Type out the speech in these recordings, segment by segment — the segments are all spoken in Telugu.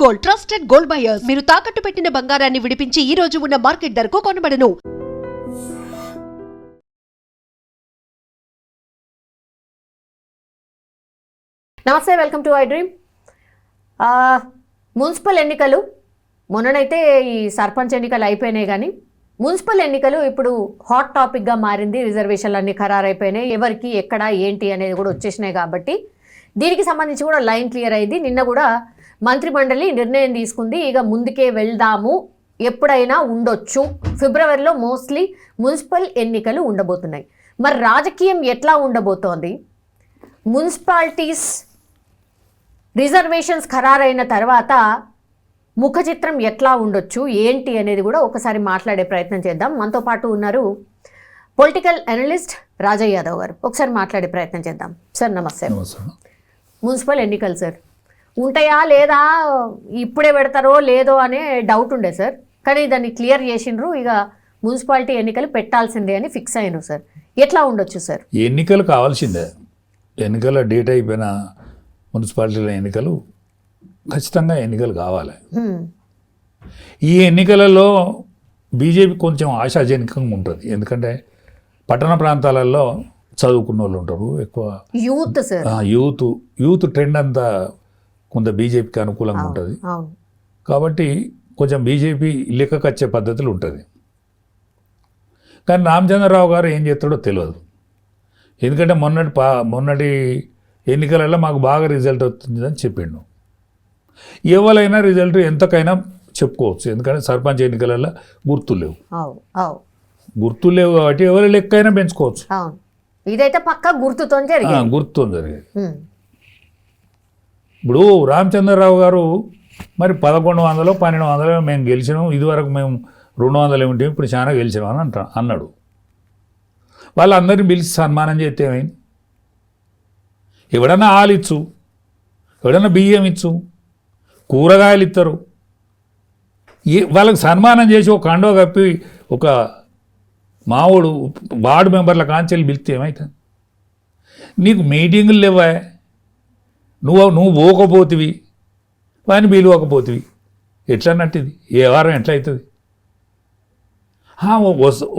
Gold, trusted gold buyers. మీరు తాకట్టు పెట్టిన బంగారాన్ని విడిపించి ఈ రోజు ఉన్న మార్కెట్ ధరకు కొనబడను. నమస్తే, welcome to I dream. Municipal ఎన్నికలు మొన్ననైతే ఈ సర్పంచ్ ఎన్నికలు అయిపోయినాయి, కానీ మున్సిపల్ ఎన్నికలు ఇప్పుడు హాట్ టాపిక్గా మారింది. రిజర్వేషన్లు అన్నీ ఖరారైపోయినాయి, ఎవరికి ఎక్కడ ఏంటి అనేది కూడా వచ్చేసినాయి. కాబట్టి దీనికి సంబంధించి కూడా లైన్ క్లియర్ అయింది. నిన్న కూడా మంత్రిమండలి నిర్ణయం తీసుకుంది, ఇక ముందుకే వెళ్దాము, ఎప్పుడైనా ఉండొచ్చు, ఫిబ్రవరిలో మోస్ట్లీ మున్సిపల్ ఎన్నికలు ఉండబోతున్నాయి. మరి రాజకీయం ఎట్లా ఉండబోతోంది, మున్సిపాలిటీస్ రిజర్వేషన్స్ ఖరారైన తర్వాత ముఖ చిత్రం ఎట్లా ఉండొచ్చు ఏంటి అనేది కూడా ఒకసారి మాట్లాడే ప్రయత్నం చేద్దాం. మనతో పాటు ఉన్నారు పొలిటికల్ అనలిస్ట్ రాజయ్య యాదవ్ గారు. ఒకసారి మాట్లాడే ప్రయత్నం చేద్దాం. సార్ నమస్తే. మున్సిపల్ ఎన్నికలు సార్ ఉంటాయా లేదా, ఇప్పుడే పెడతారో లేదో అనే డౌట్ ఉండే సార్, కానీ దాన్ని క్లియర్ చేసిండ్రు, ఇక మున్సిపాలిటీ ఎన్నికలు పెట్టాల్సిందే అని ఫిక్స్ అయినరు సార్. ఎట్లా ఉండొచ్చు సార్? ఎన్నికలు కావాల్సిందే, ఎన్నికల డేట్ అయిపోయిన మున్సిపాలిటీల ఎన్నికలు ఖచ్చితంగా ఎన్నికలు కావాలి. ఈ ఎన్నికలలో బీజేపీ కొంచెం ఆశాజనకంగా ఉంటుంది, ఎందుకంటే పట్టణ ప్రాంతాలలో చదువుకున్న వాళ్ళు ఉంటారు ఎక్కువ, యూత్ సార్, యూత్ ట్రెండ్ అంతా కొంత బీజేపీకి అనుకూలంగా ఉంటుంది. కాబట్టి కొంచెం బీజేపీ లెక్కకొచ్చే పద్ధతులు ఉంటుంది. కానీ రామచంద్రరావు గారు ఏం చేస్తాడో తెలియదు, ఎందుకంటే మొన్నటి ఎన్నికలలో మాకు బాగా రిజల్ట్ వస్తుందని చెప్పిండు. ఎవరైనా రిజల్ట్ ఎంతకైనా చెప్పుకోవచ్చు, ఎందుకంటే సర్పంచ్ ఎన్నికలలో గుర్తులు లేవు కాబట్టి ఎవరి లెక్కైనా పెంచుకోవచ్చు. ఇదైతే పక్కా గుర్తుతో జరిగేది. ఇప్పుడు రామచంద్రరావు గారు మరి 1100 1200 మేము గెలిచినాం, ఇదివరకు మేము 200 ఉంటాం, ఇప్పుడు చాలా గెలిచినాం అని అన్నాడు. వాళ్ళందరినీ పిలిచి సన్మానం చేస్తే ఏమైంది? ఎవడన్నా ఆలు ఇచ్చు, ఎవడన్నా బియ్యం ఇచ్చు, కూరగాయలు ఇస్తారు, వాళ్ళకి సన్మానం చేసి ఒక కండో కప్పి ఒక మావుడు వార్డు మెంబర్ల కాంచెలు పిలిస్తే ఏమవుతుంది? నీకు మీటింగులు లేవా, నువ్వు పోకపోతివి, వాడిని పిలువకపోతివి, ఎట్లా అన్నట్టు ఏ వారం ఎట్లా అవుతుంది?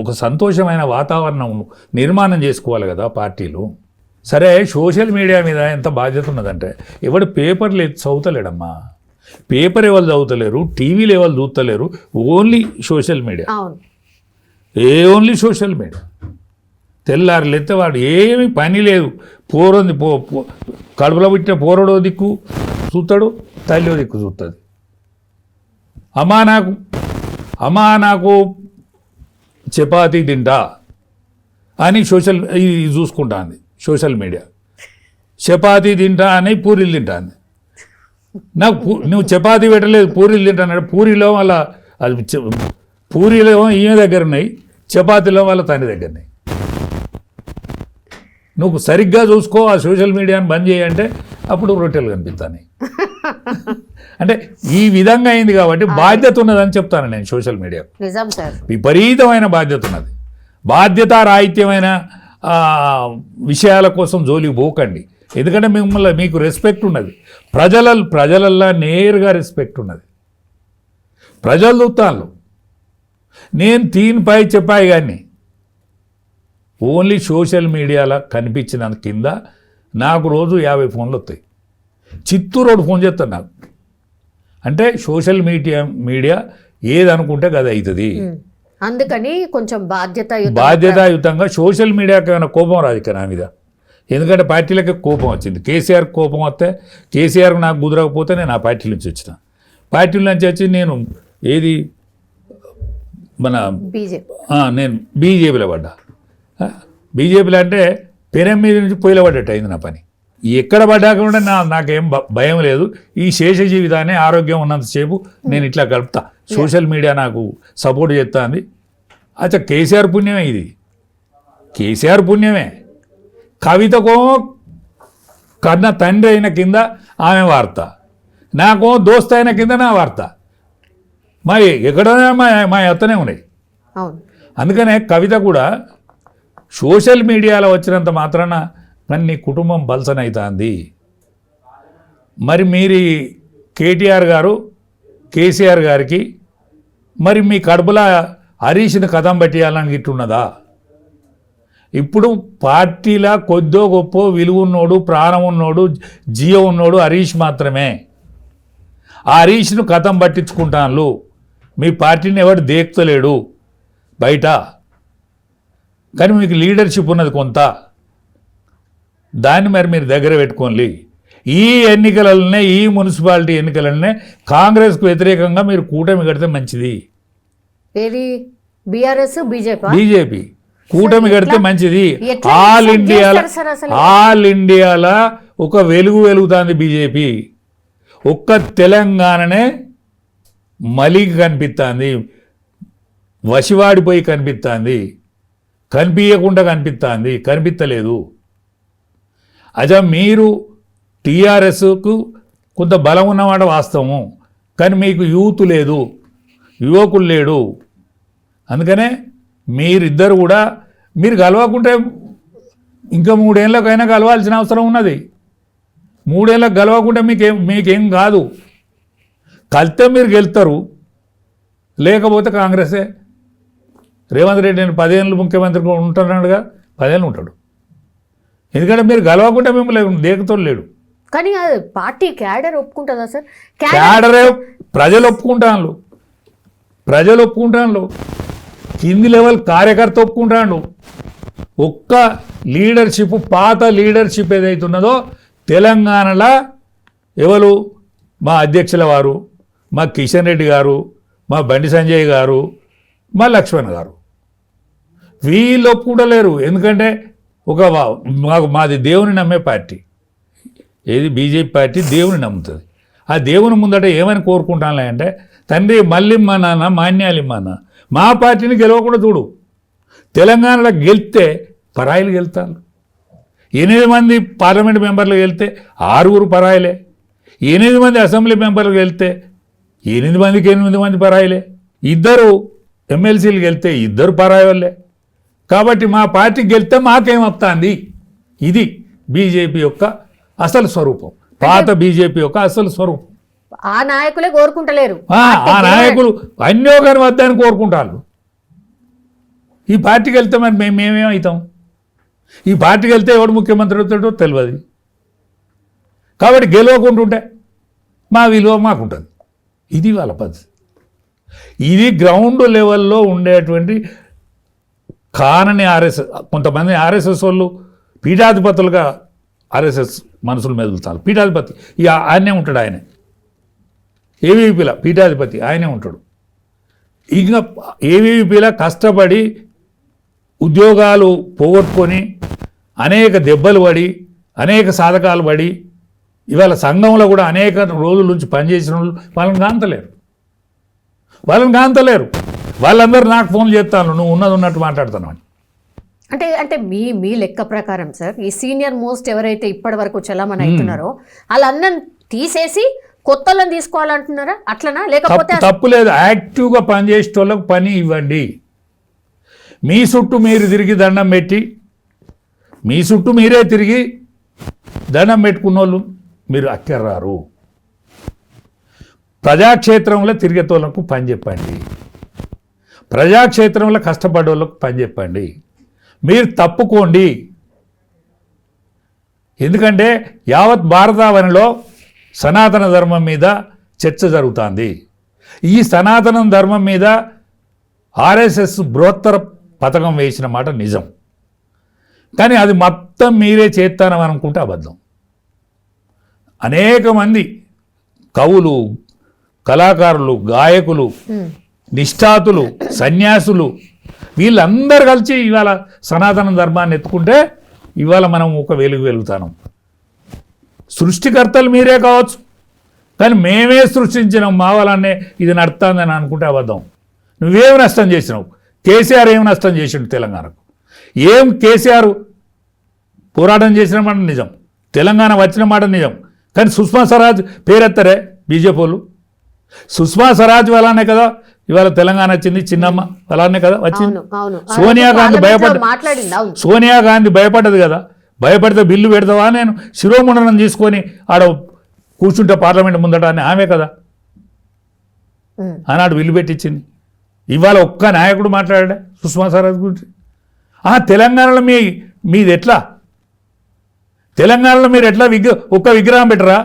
ఒక సంతోషమైన వాతావరణం నిర్మాణం చేసుకోవాలి కదా పార్టీలు. సరే, సోషల్ మీడియా మీద ఎంత బాధ్యత ఉన్నదంటే, ఎవడు పేపర్లు చదువుతలేడమ్మా, పేపర్ ఎవరు చదువుతలేరు, టీవీలు ఎవరు చూస్తలేరు, only social media, only social media. తెల్లారు లేతే వాడు ఏమి పని లేదు, పోరుంది కడుపులో పుట్టిన పోరడో దిక్కు చూస్తాడు, తల్లిో దిక్కు చూస్తుంది. అమ్మా నాకు చపాతీ తింటా అని ఇది చూసుకుంటాంది సోషల్ మీడియా. చపాతీ తింటా అని పూరీలు తింటాంది. నువ్వు చపాతీ పెట్టలేదు పూరీలు తింటాన్నాడు. పూరీలో వాళ్ళ పూరీలో ఈమె దగ్గర ఉన్నాయి, చపాతీలో వాళ్ళ తండ్రి దగ్గర ఉన్నాయి. నువ్వు సరిగ్గా చూసుకో, ఆ సోషల్ మీడియాని బంద్ చేయంటే అప్పుడు రొట్టెలు కనిపిస్తాయి. అంటే ఈ విధంగా అయింది కాబట్టి బాధ్యత ఉన్నదని చెప్తాను నేను. సోషల్ మీడియా విపరీతమైన బాధ్యత ఉన్నది. బాధ్యతారాహిత్యమైన విషయాల కోసం జోలికి పోకండి, ఎందుకంటే మీకు రెస్పెక్ట్ ఉన్నది, ప్రజలల్లో నేరుగా రెస్పెక్ట్ ఉన్నది. ప్రజలు చూస్తాను, నేను తీన్పై చెప్పాయి కానీ ఓన్లీ సోషల్ మీడియాలో కనిపించిన కింద నాకు రోజు 50 ఫోన్లు వస్తాయి. చిత్తూరు ఫోన్ చేస్తాను నాకు. అంటే సోషల్ మీడియా ఏదనుకుంటే అది అవుతుంది. అందుకని కొంచెం బాధ్యతాయుతంగా సోషల్ మీడియాకి ఏమైనా కోపం రాదు ఇక నా మీద, ఎందుకంటే పార్టీలకి కోపం వచ్చింది. కేసీఆర్కి కోపం వస్తే, కేసీఆర్కి నాకు కుదరకపోతే నేను ఆ పార్టీ నుంచి వచ్చిన. పార్టీల నుంచి వచ్చి నేను నేను బీజేపీలో పడ్డా. బీజేపీలో అంటే పెనం మీద నుంచి పొయ్యిలో పడ్డట్టు అయింది నా పని. ఎక్కడ పడ్డాక కూడా నాకేం భయం లేదు. ఈ శేష జీవితాన్ని ఆరోగ్యం ఉన్నంతసేపు నేను ఇట్లా గడుపుతా. సోషల్ మీడియా నాకు సపోర్ట్ చేస్తుంది. అచ్చా, కేసీఆర్ పుణ్యమే ఇది, కేసీఆర్ పుణ్యమే. కవితకో కన్న తండ్రి అయిన కింద ఆమె వార్త, నాకో దోస్త్ అయిన కింద నా వార్త. మరి ఎక్కడైనా మా అత్తనే ఉన్నాయి. అందుకనే కవిత కూడా సోషల్ మీడియాలో వచ్చినంత మాత్రాన కానీ నీ కుటుంబం బల్సనవుతుంది. మరి మీరు కేటీఆర్ గారు కేసీఆర్ గారికి మరి మీ కడుపులో హరీష్ని కథం పట్టేయాలని గిట్టున్నదా? ఇప్పుడు పార్టీలా కొద్దో గొప్ప విలువ ఉన్నోడు, ప్రాణం ఉన్నోడు, జీవం ఉన్నోడు హరీష్ మాత్రమే. ఆ హరీష్ను కథం పట్టించుకుంటాను. మీ పార్టీని ఎవడు దేక్తలేడు బయట, కానీ మీకు లీడర్షిప్ ఉన్నది కొంత, దాన్ని మరి మీరు దగ్గర పెట్టుకోండి. ఈ ఎన్నికలనే, ఈ మున్సిపాలిటీ ఎన్నికలనే కాంగ్రెస్కు వ్యతిరేకంగా మీరు కూటమి కడితే మంచిది. ఏది బీఆర్ఎస్ బీజేపీ కూటమి కడితే మంచిది. ఎట్లా ఆల్ accept ఇండియాలో చేస్తారు సార్ అసలు? ఆల్ ఇండియాలో ఒక వెలుగుతుంది బీజేపీ. ఒక్క తెలంగాణనే మలిగి కనిపిస్తుంది, వశివాడిపోయి కనిపిస్తుంది, కనిపించకుండా కనిపిస్తుంది, కనిపించలేదు. అజా మీరు టీఆర్ఎస్కు కొంత బలం ఉన్నమాట వాస్తవము, కానీ మీకు యూత్ లేదు, యువకులు లేడు. అందుకనే మీరిద్దరు కూడా మీరు కలవకుంటే ఇంకా 3 ఏళ్ళకైనా కలవాల్సిన అవసరం ఉన్నది. 3 ఏళ్ళకు కలవకుంటే మీకేం కాదు. కలిస్తే మీరు గెలుస్తారు, లేకపోతే కాంగ్రెసే. రేవంత్ రెడ్డి నేను 10 ఏళ్ళు ముఖ్యమంత్రిగా ఉంటున్నాడుగా, 10 ఏళ్ళు ఉంటాడు. ఎందుకంటే మీరు గెలవకుంటే మిమ్మల్ని దేకుతో లేడు. కానీ పార్టీ క్యాడర్ ఒప్పుకుంటుందా సార్? క్యాడరే ప్రజలు ఒప్పుకుంటాను, ప్రజలు ఒప్పుకుంటాను, కింది లెవెల్ కార్యకర్త ఒప్పుకుంటాడు. ఒక్క లీడర్షిప్, పాత లీడర్షిప్ ఏదైతున్నదో తెలంగాణలో ఎవరు, మా అధ్యక్షుల వారు, మా కిషన్ రెడ్డి గారు, మా బండి సంజయ్ గారు, మా లక్ష్మణ్ గారు, వీళ్ళు ఒప్పుకుంటలేరు. ఎందుకంటే మాది దేవుని నమ్మే పార్టీ. ఏది బీజేపీ పార్టీ దేవుని నమ్ముతుంది. ఆ దేవుని ముందట ఏమని కోరుకుంటానులే అంటే, తండ్రి మళ్ళిమ్మ నాన్న, మాన్యాలిమ్మ నాన్న, మా పార్టీని గెలవకుండా చూడు. తెలంగాణలో గెలిస్తే పరాయిలు గెలుతారు. 8 మంది పార్లమెంట్ మెంబర్లు గెలితే 6 పరాయిలే. 8 మంది అసెంబ్లీ మెంబర్లు గెలితే 8 మందికి 8 మంది పరాయిలే. 2 ఎమ్మెల్సీలు గెలితే 2 పరాయి వాళ్ళే. కాబట్టి మా పార్టీకి గెలిస్తే మాకేమవుతుంది? ఇది బీజేపీ యొక్క అసలు స్వరూపం, పాత బీజేపీ యొక్క అసలు స్వరూపం. ఆ నాయకులే కోరుకుంటలేరు. ఆ నాయకులు అన్యోగాన్ని వద్దని కోరుకుంటారు. ఈ పార్టీకి వెళ్తే మరి మేమేమవుతాం? ఈ పార్టీకి వెళ్తే ఎవడు ముఖ్యమంత్రి అవుతాడో తెలియదు. కాబట్టి గెలవకుంటుంటే మా విలువ మాకుంటుంది. ఇది వాళ్ళ పద్ధతి. ఇది గ్రౌండ్ లెవెల్లో ఉండేటువంటి కానని ఆర్ఎస్ఎస్, కొంతమంది ఆర్ఎస్ఎస్ వాళ్ళు పీఠాధిపతులుగా ఆర్ఎస్ఎస్ మనసులు మెదులుతారు. పీఠాధిపతి ఆయనే ఉంటాడు, ఆయనే ఏవీపీల పీఠాధిపతి ఆయనే ఉంటాడు. ఇంకా ఏవీపీల కష్టపడి ఉద్యోగాలు పోగొట్టుకొని అనేక దెబ్బలు పడి, అనేక సాధకాలు పడి, ఇవాళ సంఘంలో కూడా అనేక రోజుల నుంచి పనిచేసిన వాళ్ళు వాళ్ళని కాంతలేరు. వాళ్ళందరూ నాకు ఫోన్ చేస్తాను, నువ్వు ఉన్నది ఉన్నట్టు మాట్లాడుతున్నావు అని. అంటే మీ లెక్క ప్రకారం సార్, ఈ సీనియర్ మోస్ట్ ఎవరైతే ఇప్పటి వరకు చలామణి అవుతున్నారో వాళ్ళందరిని తీసేసి కొత్తలను తీసుకోవాలంటున్నారా? అట్లనా? లేకపోతే తప్పు లేదు. యాక్టివ్గా పనిచేసే వాళ్ళకు పని ఇవ్వండి. మీ చుట్టూ మీరు తిరిగి దండం పెట్టి, మీ చుట్టూ మీరే తిరిగి దండం పెట్టుకున్న వాళ్ళు మీరు అక్కర్రారు. ప్రజాక్షేత్రంలో తిరిగేతోళ్ళకు పని చెప్పండి, ప్రజాక్షేత్రంలో కష్టపడే వాళ్ళకు పని చెప్పండి. మీరు తప్పుకోండి. ఎందుకంటే యావత్ భారతావనిలో సనాతన ధర్మం మీద చర్చ జరుగుతుంది. ఈ సనాతన ధర్మం మీద ఆర్ఎస్ఎస్ బృహత్తర పథకం వేసిన మాట నిజం, కానీ అది మొత్తం మీరే చేస్తానని అనుకుంటే అబద్ధం. అనేక మంది కవులు, కళాకారులు, గాయకులు, నిష్ఠాతులు, సన్యాసులు వీళ్ళందరూ కలిసి ఇవాళ సనాతన ధర్మాన్ని ఎత్తుకుంటే ఇవాళ మనం ఒక వెలుగుతాం. సృష్టికర్తలు మీరే కావచ్చు, కానీ మేమే సృష్టించినాం, మా వాళ్ళనే ఇది నడుతుందని అనుకుంటే అబద్ధం. నువ్వేమి నష్టం చేసినావు? కేసీఆర్ ఏమి నష్టం చేసిండు తెలంగాణకు? ఏం కేసీఆర్ పోరాటం చేసిన మాట నిజం, తెలంగాణ వచ్చిన మాట నిజం, కానీ సుష్మా స్వరాజ్ పేరెత్తరే బీజేపీ వాళ్ళు. సుష్మా స్వరాజ్ వల్లనే కదా ఇవాళ తెలంగాణ వచ్చింది, చిన్నమ్మ అలానే కదా వచ్చింది. సోనియా గాంధీ సోనియా గాంధీ భయపడ్డది కదా, భయపడితే బిల్లు పెడతావా, నేను శిరోముండనం తీసుకొని ఆడ కూర్చుంటే పార్లమెంట్ ముందట అని ఆమె కదా. ఆనాడు విల్లు పెట్టించింది. ఇవాళ ఒక్క నాయకుడు మాట్లాడా సుష్మా స్వరాజ్ గురించి? తెలంగాణలో మీది ఎట్లా? తెలంగాణలో మీరు ఎట్లా ఒక్క విగ్రహం పెట్టరా?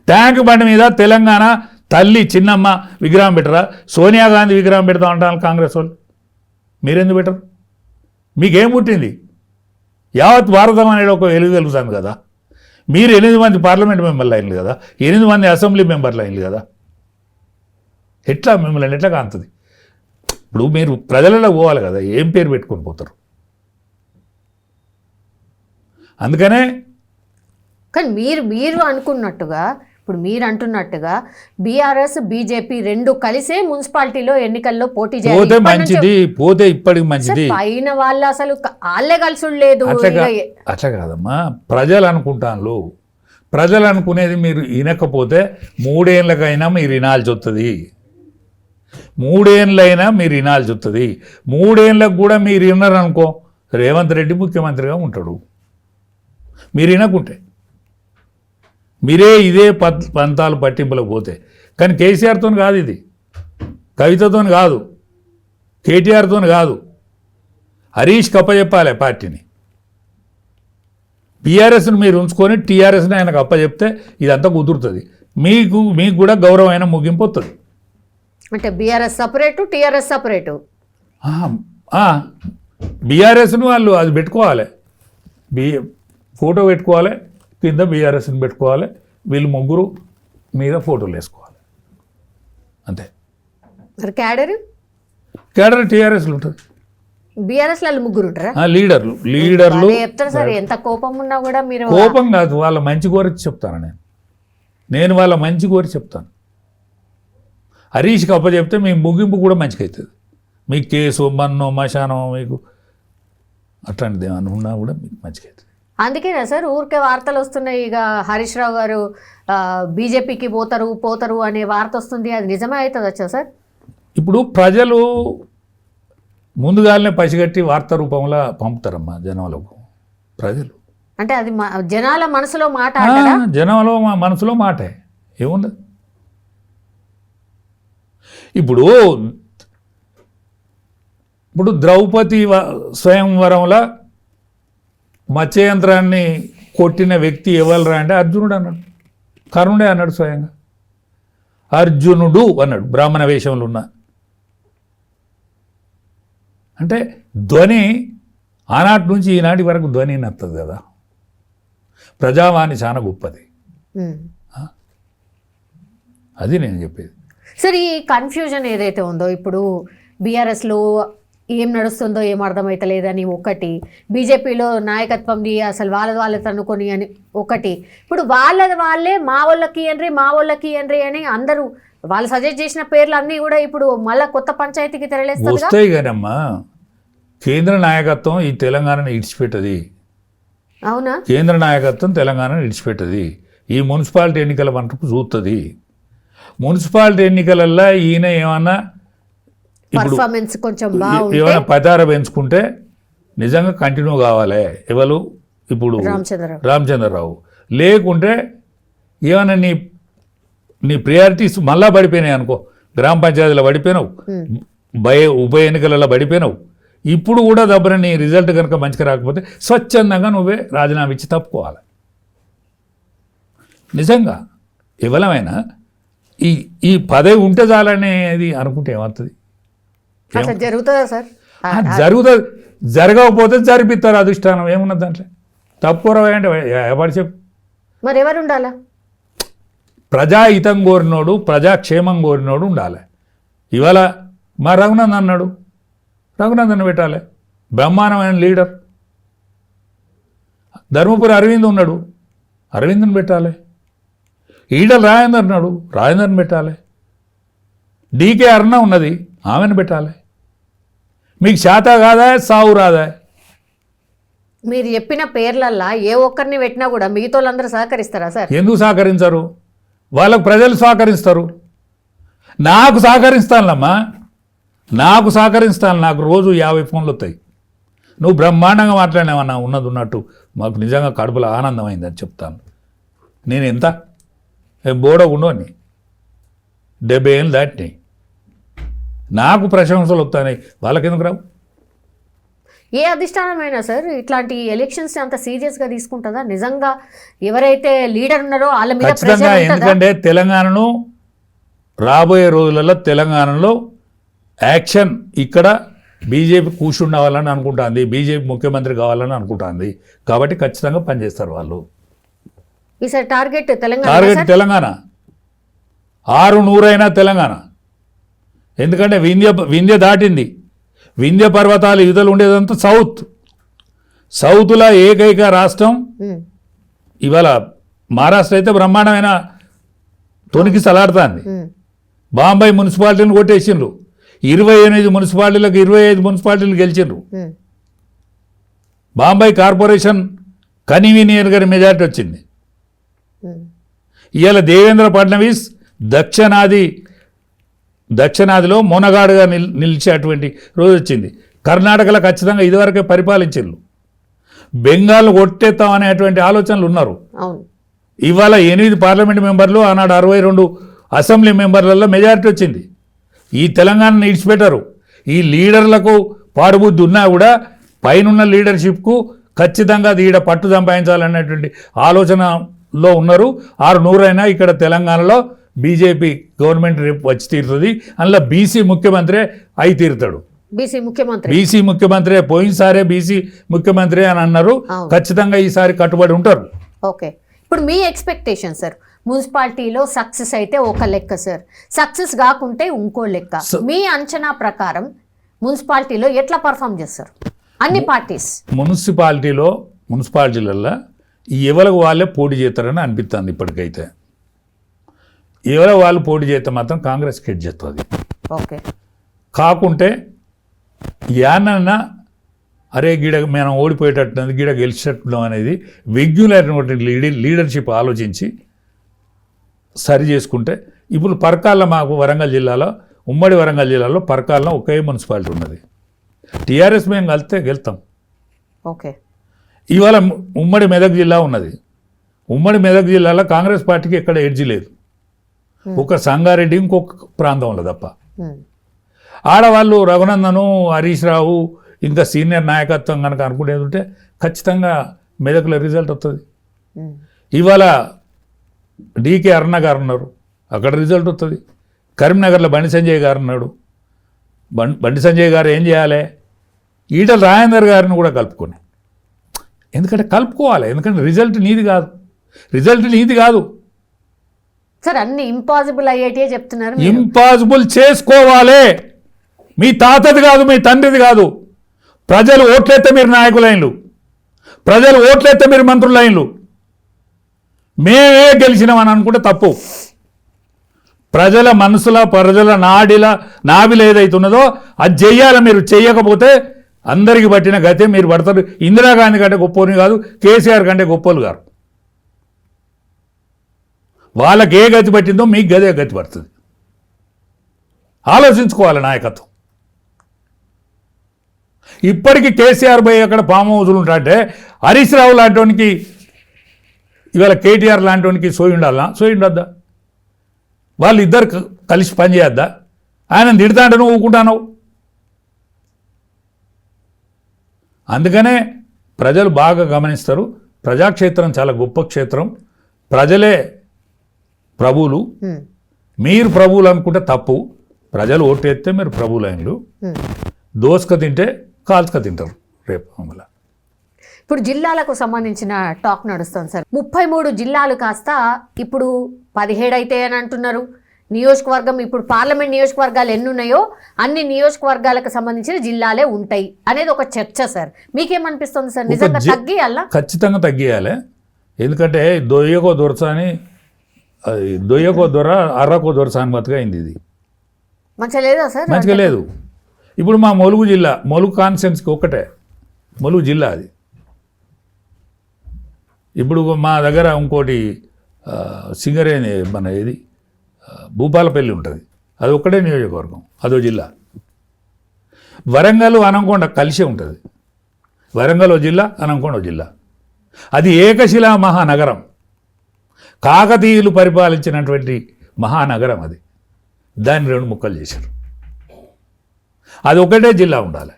ట్యాంక్ బండి మీద తెలంగాణ తల్లి చిన్నమ్మ విగ్రహం పెట్టరా? సోనియా గాంధీ విగ్రహం పెడతా ఉంటారు కాంగ్రెస్ వాళ్ళు. మీరెందుకు పెట్టరు? మీకేం పుట్టింది? యావత్ భారతం అనేది ఒక వెలుగు వెలుగుతుంది కదా. మీరు 8 మంది పార్లమెంట్ మెంబర్లు అయింది కదా, 8 మంది అసెంబ్లీ మెంబర్లు అయింది కదా. ఎట్లా మిమ్మల్ని ఎట్లా కాంతుంది? ఇప్పుడు మీరు ప్రజలలో పోవాలి కదా, ఏం పేరు పెట్టుకొని పోతారు? అందుకనే కానీ మీరు అనుకున్నట్టుగా, ఇప్పుడు మీరు అంటున్నట్టుగా బీఆర్ఎస్ బీజేపీ రెండు కలిసే మున్సిపాలిటీలో ఎన్నికల్లో పోటీ పోతే మంచిది, పోతే ఇప్పటికి మంచిది. పైన వాళ్ళు అసలు వాళ్ళే కలిసి లేదు. అట్లా కాదమ్మా, ప్రజలు అనుకుంటాను. ప్రజలు అనుకునేది మీరు వినకపోతే 3 ఏళ్ళకైనా మీరు వినాల్సి వస్తుంది. 3 ఏళ్ళైనా మీరు వినాల్సి వస్తుంది. 3 ఏళ్ళకు కూడా మీరు విన్నారనుకో, రేవంత్ రెడ్డి ముఖ్యమంత్రిగా ఉంటాడు. మీరు వినకుంటే మీరే ఇదే పంతాలు పట్టింపులకు పోతే. కానీ కేసీఆర్తో కాదు, ఇది కవితతో కాదు, కేటీఆర్తో కాదు, హరీష్ కప్పచెప్పాలి పార్టీని. బీఆర్ఎస్ని మీరు ఉంచుకొని టీఆర్ఎస్ని ఆయనకు అప్పచెప్తే ఇదంతా కుదురుతుంది. మీకు కూడా గౌరవమైన ముగింపు వస్తుంది. అంటే బీఆర్ఎస్ సపరేటు, టీఆర్ఎస్ సపరేటు. బీఆర్ఎస్ను వాళ్ళు అది పెట్టుకోవాలి, ఫోటో పెట్టుకోవాలి, కింద బీఆర్ఎస్ని పెట్టుకోవాలి, వీళ్ళు ముగ్గురు మీద ఫోటోలు వేసుకోవాలి, అంతే. మరి క్యాడర్ టీఆర్ఎస్లు ఉంటుంది, బీఆర్ఎస్ వాళ్ళు ముగ్గురు ఉంటారా? లీడర్లు చెప్తారు సార్. ఎంత కోపం ఉన్నా కూడా మీరు. కోపం కాదు, వాళ్ళ మంచి కోరి చెప్తాను నేను వాళ్ళ మంచి కోరి చెప్తాను. హరీష్కి అప్పచెప్తే మీ ముగింపు కూడా మంచిగా అవుతుంది. మీకు కేసు మన్నో మశానో మీకు అట్లాంటిది ఏమన్నా ఉన్నా కూడా మీకు మంచిగా అవుతుంది. అందుకేనా సార్ ఊరికే వార్తలు వస్తున్నాయి, ఇక హరీష్ రావు గారు బీజేపీకి పోతారు అనే వార్త వస్తుంది. అది నిజమే అవుతుంది వచ్చా సార్? ఇప్పుడు ప్రజలు ముందుగానే పసిగట్టి వార్త రూపంలో పంపుతారమ్మా జనంలోకి. ప్రజలు అంటే అది జనాల మనసులో మాట, జనంలో మనసులో మాటే ఏముంది. ఇప్పుడు ద్రౌపది స్వయంవరంలో మత్స్యయంత్రాన్ని కొట్టిన వ్యక్తి ఎవరురా అంటే అర్జునుడు అన్నాడు. కర్ణుడే అన్నాడు స్వయంగా. అర్జునుడు అన్నాడు బ్రాహ్మణ వేషంలో ఉన్న. అంటే ధ్వని ఆనాటి నుంచి ఈనాటి వరకు ధ్వని నత్తది కదా. ప్రజావాణి చాలా గొప్పది. అది నేను చెప్పేది. సరే, ఈ కన్ఫ్యూజన్ ఏదైతే ఉందో ఇప్పుడు బీఆర్ఎస్లో ఏం నడుస్తుందో ఏం అర్థమవుతలేదని ఒకటి, బీజేపీలో నాయకత్వంని అసలు వాళ్ళ తనుకొని అని ఒకటి, ఇప్పుడు వాళ్ళే మా వాళ్ళకి అని అందరూ వాళ్ళు సజెస్ట్ చేసిన పేర్లు అన్నీ కూడా ఇప్పుడు మళ్ళీ కొత్త పంచాయతీకి తెరలేస్తాయి. వస్తాయి కానమ్మా, కేంద్ర నాయకత్వం ఈ తెలంగాణను ఇడిచిపెట్టది. అవునా? కేంద్ర నాయకత్వం తెలంగాణను ఇడిచిపెట్టది. ఈ మున్సిపాలిటీ ఎన్నికల వంటకు చూస్తుంది. మున్సిపాలిటీ ఎన్నికలల్లో ఈయన ఏమన్నా పర్ఫార్మెన్స్ కొంచెం ఏమైనా పతార పెంచుకుంటే నిజంగా కంటిన్యూ కావాలి. ఎవరు ఇప్పుడు రామచంద్రరావు. లేకుంటే ఏమైనా నీ ప్రియారిటీస్ మళ్ళా పడిపోయినాయి అనుకో, గ్రామ పంచాయతీలో పడిపోయినావు, ఉప ఎన్నికలలో పడిపోయినావు, ఇప్పుడు కూడా దబ్బర నీ రిజల్ట్ కనుక మంచిగా రాకపోతే స్వచ్ఛందంగా నువ్వే రాజీనామా ఇచ్చి తప్పుకోవాలి. నిజంగా ఎవరమైనా ఈ పదవి ఉంటే చాలనేది అనుకుంటే ఏమవుతుంది? జరుగుతుందా సార్? జరుగుతుంది. జరగకపోతే జరిపిస్తారు అధిష్టానం. ఏమున్నది దాంట్లో? తప్పుకోరా అంటే ఎవరు చెప్పు. మరి ఎవరు ఉండాలా? ప్రజాహితం కోరినోడు, ప్రజాక్షేమం కోరినోడు ఉండాలి. ఇవాళ మా రఘునందన్ అన్నాడు, రఘునందన్ పెట్టాలి, బ్రహ్మాండమైన లీడర్. ధర్మపురి అరవింద్ ఉన్నాడు, అరవింద్ని పెట్టాలి. ఈడల రాజేందర్ ఉన్నాడు, రాజేందర్ని పెట్టాలి. డీకే అరుణ ఉన్నది, ఆమెను పెట్టాలి. మీకు శాత కాదా, సావు రాదా? మీరు చెప్పిన పేర్లల్లా ఏ ఒక్కరిని పెట్టినా కూడా మిగతా వాళ్ళందరూ సహకరిస్తారా సార్? ఎందుకు సహకరించరు? వాళ్ళకు ప్రజలు సహకరిస్తారు. నాకు సహకరిస్తానులమ్మా, నాకు రోజు 50 ఫోన్లు వస్తాయి. నువ్వు బ్రహ్మాండంగా మాట్లాడినావన్నా, ఉన్నది ఉన్నట్టు మాకు నిజంగా కడుపులో ఆనందమైందని చెప్తాను. నేను ఎంత బోడ ఉండవని 70 ఏళ్ళు దాటినాయి. నాకు ప్రశంసలు వస్తాయి, వాళ్ళకెందుకు రావు? ఏ అధిష్టానమైనా సార్ ఇట్లాంటి ఎలక్షన్స్ అంత సీరియస్గా తీసుకుంటుందా? నిజంగా ఎవరైతే లీడర్ ఉన్నారో వాళ్ళ మీద ఖచ్చితంగా. ప్రెషర్ ఉంటుందా? ఎందుకంటే తెలంగాణను రాబోయే రోజులలో తెలంగాణలో యాక్షన్ ఇక్కడ బీజేపీ కూర్చుండాలని అనుకుంటుంది, బీజేపీ ముఖ్యమంత్రి కావాలని అనుకుంటుంది. కాబట్టి ఖచ్చితంగా పనిచేస్తారు వాళ్ళు. ఈసారి టార్గెట్ తెలంగాణ టార్గెట్ తెలంగాణ 600 తెలంగాణ. ఎందుకంటే వింధ్య దాటింది. వింధ్య పర్వతాలు యువతలు ఉండేదంతా సౌత్లో ఏకైక రాష్ట్రం ఇవాళ మహారాష్ట్ర అయితే బ్రహ్మాండమైన తొనికి సలాడుతుంది. బాంబే మున్సిపాలిటీని కొట్టేసిండ్రు. 28 మున్సిపాలిటీలకు 25 మున్సిపాలిటీలు గెలిచిండ్రు. బాంబే కార్పొరేషన్ కన్వీనియర్ గారి మెజార్టీ వచ్చింది. ఇవాళ దేవేంద్ర ఫడ్నవీస్ దక్షిణాదిలో మొనగాడుగా నిలిచేటువంటి రోజు వచ్చింది. కర్ణాటకలో ఖచ్చితంగా ఇదివరకే పరిపాలించారు. బెంగాల్ కొట్టేస్తాం అనేటువంటి ఆలోచనలు ఉన్నారు. ఇవాళ 8 పార్లమెంట్ మెంబర్లు, ఆనాడు 62 అసెంబ్లీ మెంబర్లలో మెజారిటీ వచ్చింది. ఈ తెలంగాణను ఇడిచిపెట్టారు. ఈ లీడర్లకు పాడుబుద్ధి ఉన్నా కూడా పైనున్న లీడర్షిప్కు ఖచ్చితంగా ఈడ పట్టు సంపాదించాలనేటువంటి ఆలోచనలో ఉన్నారు. 600 ఇక్కడ తెలంగాణలో బీజేపీ గవర్నమెంట్ రేపు వచ్చి తీరుతుంది. అందులో బీసీ ముఖ్యమంత్రి అయి తీరుతాడు. బీసీ ముఖ్యమంత్రి పోయినసారే బీసీ ముఖ్యమంత్రి అని అన్నారు. ఖచ్చితంగా ఈసారి కట్టుబడి ఉంటారు. ఓకే, ఇప్పుడు మీ ఎక్స్పెక్టేషన్ సార్, మున్సిపాలిటీలో సక్సెస్ అయితే ఒక లెక్క సార్, సక్సెస్ కాకుంటే ఇంకో లెక్క. మీ అంచనా ప్రకారం మున్సిపాలిటీలో ఎట్లా పర్ఫామ్ చేస్తారు అన్ని పార్టీస్? మున్సిపాలిటీలలో ఎవరికి వాళ్ళే పోటీ చేస్తారని అనిపిస్తుంది ఇప్పటికైతే. ఎవరో వాళ్ళు పోటీ చేస్తే మాత్రం కాంగ్రెస్ కిట్ చేస్తుంది. ఓకే, కాకుంటే యానన్నా అరే గిడ మనం ఓడిపోయేటట్టున్నది, గిడ గెలిచేటట్టున్నాం అనేది విజ్ఞులైనటువంటి లీడర్షిప్ ఆలోచించి సరి చేసుకుంటే. ఇప్పుడు పరకాల మాకు వరంగల్ జిల్లాలో, ఉమ్మడి వరంగల్ జిల్లాలో పరకాలలో ఒకే మున్సిపాలిటీ ఉన్నది. టీఆర్ఎస్ మేము కలిస్తే గెలుస్తాం. ఓకే, ఇవాళ ఉమ్మడి మెదక్ జిల్లా ఉన్నది. ఉమ్మడి మెదక్ జిల్లాలో కాంగ్రెస్ పార్టీకి ఎక్కడ ఎడ్జి లేదు. ఒక సంగారెడ్డి ఇంకొక ప్రాంతంలో తప్ప. ఆడవాళ్ళు రఘునందను, హరీష్ రావు ఇంకా సీనియర్ నాయకత్వం కనుక అనుకునేది ఉంటే ఖచ్చితంగా మెదక్లో రిజల్ట్ వస్తుంది. ఇవాళ డీకే అరుణ గారు ఉన్నారు, అక్కడ రిజల్ట్ వస్తుంది. కరీంనగర్లో బండి సంజయ్ గారు ఉన్నాడు. బండి సంజయ్ గారు ఏం చేయాలి? ఈటల రాజేందర్ గారిని కూడా కలుపుకొని, ఎందుకంటే కలుపుకోవాలి. ఎందుకంటే రిజల్ట్ నీది కాదు సార్. అన్ని ఇంపాసిబుల్ అయ్యేటే చెప్తున్నారు. ఇంపాసిబుల్ చేసుకోవాలి. మీ తాతది కాదు, మీ తండ్రిది కాదు. ప్రజలు ఓట్లయితే మీరు నాయకులైన్లు, ప్రజలు ఓట్లయితే మీరు మంత్రులైన్లు. మేమే గెలిచినామని అనుకుంటే తప్పు. ప్రజల మనసుల, ప్రజల నాభిలో ఏదైతే ఉన్నదో అది చెయ్యాలి. మీరు చెయ్యకపోతే అందరికి పట్టిన గతే మీరు పడతారు. ఇందిరాగాంధీ కంటే గొప్పని కాదు, కేసీఆర్ కంటే గొప్పలు గారు. వాళ్ళకి ఏ గతి పట్టిందో మీకు గదే గతి పడుతుంది. ఆలోచించుకోవాలి నాయకత్వం. ఇప్పటికీ కేసీఆర్ పోయి అక్కడ ఫామ్ హౌజులు ఉంటాయంటే హరీష్ రావు లాంటి ఇవాళ కేటీఆర్ లాంటి సోయి ఉండద్దా? వాళ్ళు ఇద్దరు కలిసి పనిచేయద్దా? ఆయన తిడతా అంటే నువ్వు ఊకుంటాను. అందుకనే ప్రజలు బాగా గమనిస్తారు. ప్రజాక్షేత్రం చాలా గొప్ప క్షేత్రం. ప్రజలే ప్రభువులు. మీరు ప్రభువులు అనుకుంటే తప్పు. ప్రజలు ఓటు వేస్తే మీరు ప్రభువులైనలు. దోసుక తింటే కాల్చుక తింటారు రేపు. మమ్మల్ని ఇప్పుడు జిల్లాలకు సంబంధించిన టాక్ నడుస్తుంది సార్. 33 జిల్లాలు కాస్త ఇప్పుడు 17 అయితే అని అంటున్నారు. నియోజకవర్గం ఇప్పుడు పార్లమెంట్ నియోజకవర్గాలు ఎన్ని ఉన్నాయో అన్ని నియోజకవర్గాలకు సంబంధించిన జిల్లాలే ఉంటాయి అనేది ఒక చర్చ సార్. మీకేమనిపిస్తుంది సార్? నిజంగా తగ్గియాలా? ఖచ్చితంగా తగ్గియాలి. ఎందుకంటే దొయ్యకో దొర అర్రకో దొరసాని బతుగా అయింది. ఇది మంచిగా లేదా సార్? మంచిగా లేదు. ఇప్పుడు మా ములుగు జిల్లా, ములుగు కాన్స్టిట్యున్సీకి ఒక్కటే ములుగు జిల్లా అది. ఇప్పుడు మా దగ్గర ఇంకోటి సింగరేణి మన ఏది భూపాలపల్లి ఉంటుంది, అది ఒక్కటే నియోజకవర్గం, అదో జిల్లా. వరంగల్ హన్మకొండ కలిసే ఉంటుంది. వరంగల్ జిల్లా, హన్మకొండ జిల్లా. అది ఏకశిలా మహానగరం. కాకతీయులు పరిపాలించినటువంటి మహానగరం అది. దాన్ని 2 ముక్కలు చేశారు. అది ఒకటే జిల్లా ఉండాలి.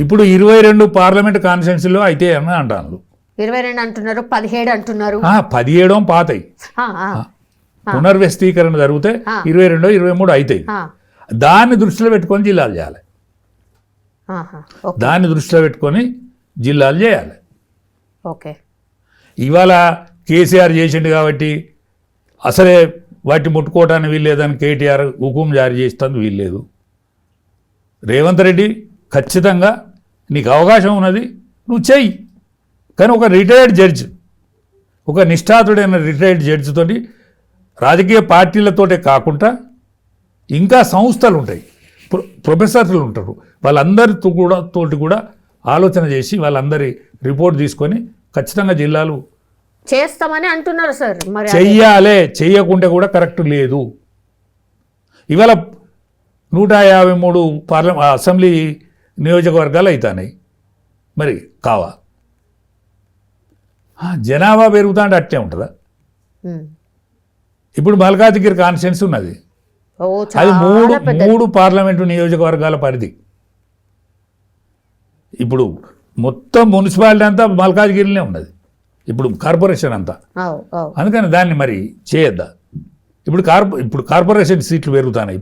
ఇప్పుడు 22 పార్లమెంట్ కాన్స్టిట్యున్సీలో అయితే అని అంటాను. 22 అంటున్నారు, 17 అంటున్నారు. 17 పాతాయి, పునర్వ్యవస్థీకరణ జరిగితే 22, 23 అవుతాయి. దాన్ని దృష్టిలో పెట్టుకొని జిల్లాలు చేయాలి. దాన్ని దృష్టిలో పెట్టుకొని జిల్లాలు చేయాలి. ఓకే, ఇవాళ కేసీఆర్ చేసిండు కాబట్టి అసలే వాటి ముట్టుకోవడానికి వీల్లేదని కేటీఆర్ హుకుం జారీ చేస్తుంది వీల్లేదు. రేవంత్ రెడ్డి ఖచ్చితంగా నీకు అవకాశం ఉన్నది, నువ్వు చెయ్యి. కానీ ఒక రిటైర్డ్ జడ్జ్, ఒక నిష్ఠాతుడైన రిటైర్డ్ జడ్జితో, రాజకీయ పార్టీలతోటే కాకుండా ఇంకా సంస్థలు ఉంటాయి, ప్రొఫెసర్లు ఉంటారు, వాళ్ళందరితో కూడా ఆలోచన చేసి వాళ్ళందరి రిపోర్ట్ తీసుకొని ఖచ్చితంగా జిల్లాలు చేస్తామని అంటున్నారు సార్. మరి చెయ్యాలే, చెయ్యకుంటే కూడా కరెక్ట్ లేదు. ఇవాళ 153 అసెంబ్లీ నియోజకవర్గాలు అవుతాయి, మరి కావా? జనాభా పెరుగుతా అంటే అట్టే ఉంటుందా? ఇప్పుడు మల్కాజిగిరి కాన్స్టిట్యున్సీ ఉన్నది, అది 3 పార్లమెంటు నియోజకవర్గాల పరిధి. ఇప్పుడు మొత్తం మున్సిపాలిటీ అంతా మల్కాజిగిరిలో ఉన్నది, ఇప్పుడు కార్పొరేషన్ అంతా. అందుకని దాన్ని మరి చేయొద్దా? ఇప్పుడు కార్పొరేషన్ సీట్లు పెరుగుతాయి,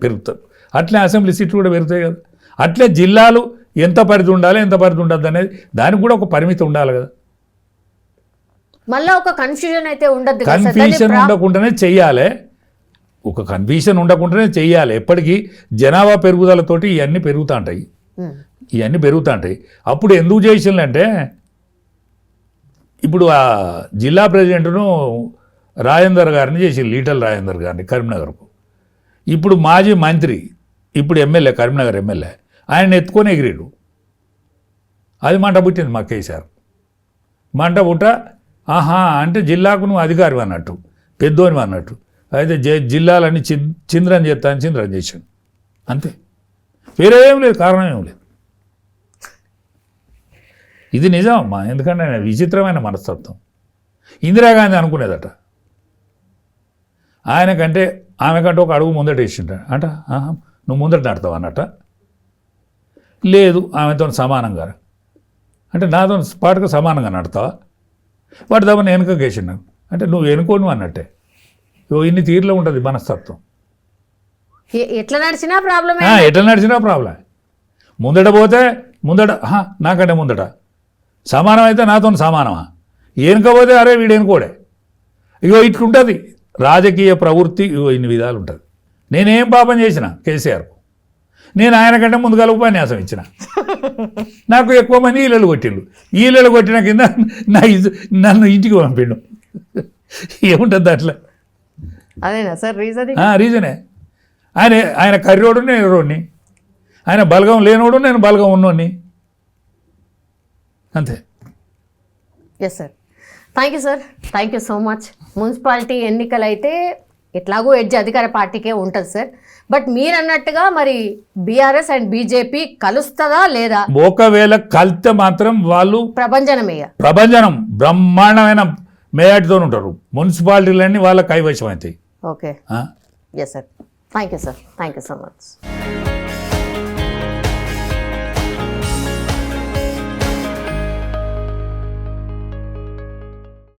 అట్లే అసెంబ్లీ సీట్లు కూడా పెరుగుతాయి కదా. అట్లే జిల్లాలు ఎంత పరిధి ఉండాలి, ఎంత పరిధి ఉండద్దు అనేది దానికి కూడా ఒక పరిమితి ఉండాలి కదా. మళ్ళీ ఒక కన్ఫ్యూజన్ అయితే ఉండదు, కన్ఫ్యూజన్ ఉండకుండానే చెయ్యాలి. ఒక కన్ఫ్యూజన్ ఉండకుండానే చెయ్యాలి. ఎప్పటికీ జనాభా పెరుగుదలతోటి ఇవన్నీ పెరుగుతూ ఉంటాయి. అప్పుడు ఎందుకు చేసిందంటే, ఇప్పుడు ఆ జిల్లా ప్రెసిడెంట్ను రాజేందర్ గారిని చేసింది, ఈటల రాజేందర్ గారిని కరీంనగర్కు. ఇప్పుడు మాజీ మంత్రి, ఇప్పుడు ఎమ్మెల్యే, కరీంనగర్ ఎమ్మెల్యే, ఆయన ఎత్తుకొని ఎగిరేడు. అది మంట పుట్టింది మా కేసీఆర్. మంట పుట్ట అంటే జిల్లాకు నువ్వు అధికారి అన్నట్టు, పెద్దోని అన్నట్టు. అయితే జిల్లాలన్నీ చింద్రం చేశాను, అంతే. వేరే ఏం లేదు, కారణం ఏం లేదు. ఇది నిజం అమ్మా, ఎందుకంటే విచిత్రమైన మనస్తత్వం. ఇందిరాగాంధీ అనుకునేదట, ఆమెకంటే ఒక అడుగు ముందట వేసింట అంట. నువ్వు ముందట నడతావు అన్నట్ట. లేదు, ఆమెతో సమానంగా అంటే నాతో పాటుగా సమానంగా నడతావా? వాటి దాన్ని వెనుకకి వేసిండు అంటే నువ్వు వెనుకోను అన్నట్టే. ఇన్ని తీరులో ఉంటుంది మనస్తత్వం. ఎట్లా నడిచినా ప్రాబ్లం. ముందట పోతే నాకంటే ముందట సమానం అయితే నాతో సమానమా? వెనుకపోతే అరే వీడు వెనుకోడే. ఇట్లుంటుంది రాజకీయ ప్రవృత్తి. ఇన్ని విధాలు ఉంటుంది. నేనేం పాపం చేసిన కేసీఆర్కు? నేను ఆయన కంటే ముందుగా ఉపన్యాసం ఇచ్చిన, నాకు ఎక్కువ మంది ఈలలు కొట్టిన కింద నన్ను ఇంటికి పంపిండు. ఏముంటుంది అట్లా? అదేనా సార్ రీజనే. ఆయన కర్రోడు, నేను ఎర్రోడిని. ఆయన బలగం లేనోడు, నేను బలగం ఉన్నోడిని, అంతే. Yes sir, thank you sir, thank you so much. Municipality ఎన్నికలు అయితే ఎట్లాగో ఎడ్జ్ అధికార పార్టీకే ఉంటుంది సార్. బట్ మీరు అన్నట్టుగా మరి బీఆర్ఎస్ అండ్ బీజేపీ కలుస్తుందా లేదా? ఒకవేళ కలిస్తే మాత్రం వాళ్ళు ప్రభంజనం బ్రహ్మాండమైన మేయాటితో ఉంటారు. మున్సిపాలిటీలన్నీ వాళ్ళ కైవశం అవుతాయి. Okay, yes sir, thank you sir, thank you so much.